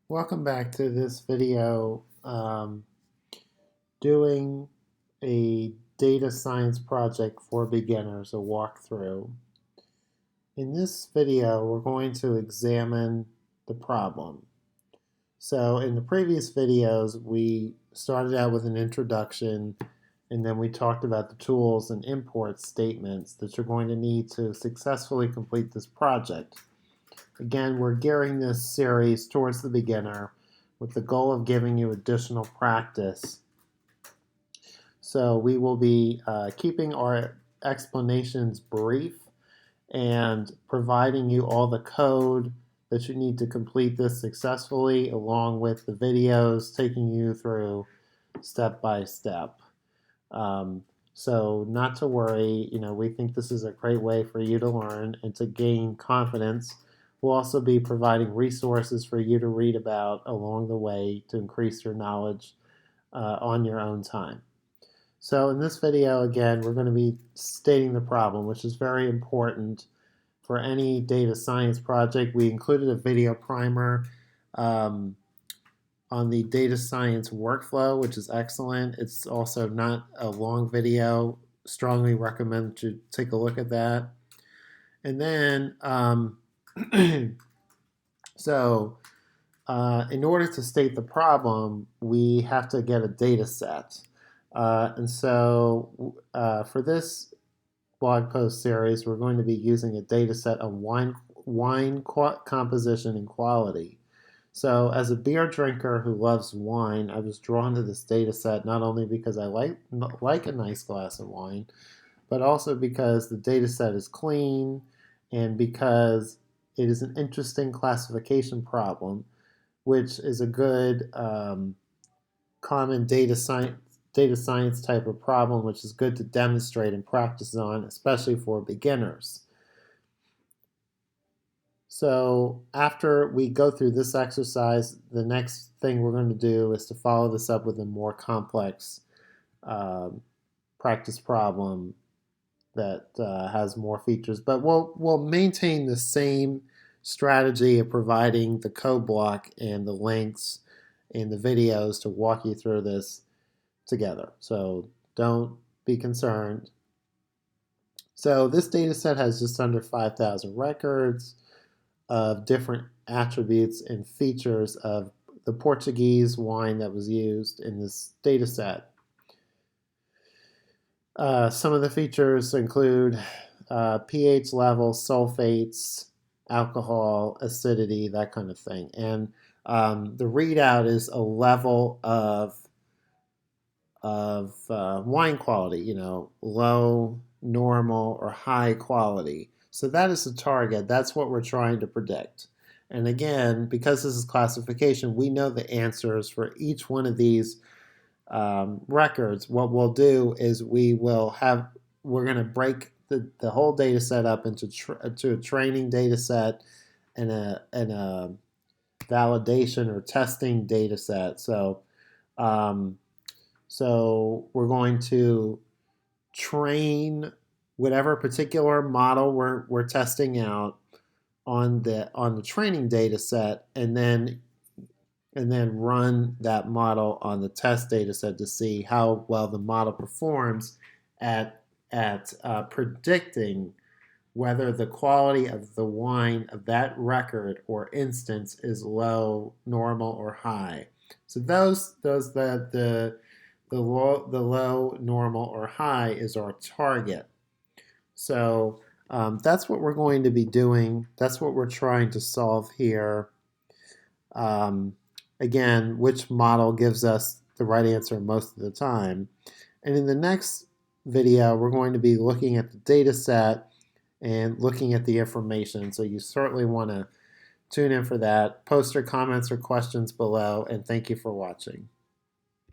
Welcome back to this video doing a data science project for beginners, a walkthrough. In this video, we're going to examine the problem. So in the previous videos, we started out with an introduction, and then we talked about the tools and import statements that you're going to need to successfully complete this project. Again, we're gearing this series towards the beginner with the goal of giving you additional practice. So we will be keeping our explanations brief and providing you all the code that you need to complete this successfully, along with the videos taking you through step by step. So not to worry, we think this is a great way for you to learn and to gain confidence. We'll also be providing resources for you to read about along the way to increase your knowledge on your own time. So in this video, again, we're going to be stating the problem, which is very important for any data science project. We included a video primer on the data science workflow, which is excellent. It's also not a long video. Strongly recommend that you take a look at that. And then, in order to state the problem, we have to get a data set. For this blog post series, we're going to be using a data set on wine composition and quality. So as a beer drinker who loves wine, I was drawn to this data set not only because I like a nice glass of wine, but also because the data set is clean and because it is an interesting classification problem, which is a good common data science type of problem, which is good to demonstrate and practice on, especially for beginners. So after we go through this exercise, the next thing we're going to do is to follow this up with a more complex practice problem that has more features. But we'll maintain the same strategy of providing the code block and the links in the videos to walk you through this together. So don't be concerned. So this data set has just under 5,000 records of different attributes and features of the Portuguese wine that was used in this data set. Some of the features include pH level, sulfates, alcohol, acidity, that kind of thing. And the readout is a level of wine quality, low, normal, or high quality. So that is the target. That's what we're trying to predict. And again, because this is classification, we know the answers for each one of these records. What we'll do is we're going to break the whole data set up into a training data set and a validation or testing data set. So we're going to train whatever particular model we're testing out on the training data set, and then run that model on the test data set to see how well the model performs at predicting whether the quality of the wine of that record or instance is low, normal, or high. So the low, normal, or high is our target. So that's what we're going to be doing. That's what we're trying to solve here. Again, which model gives us the right answer most of the time. And in the next video, we're going to be looking at the data set and looking at the information. So you certainly want to tune in for that. Post your comments or questions below, and thank you for watching.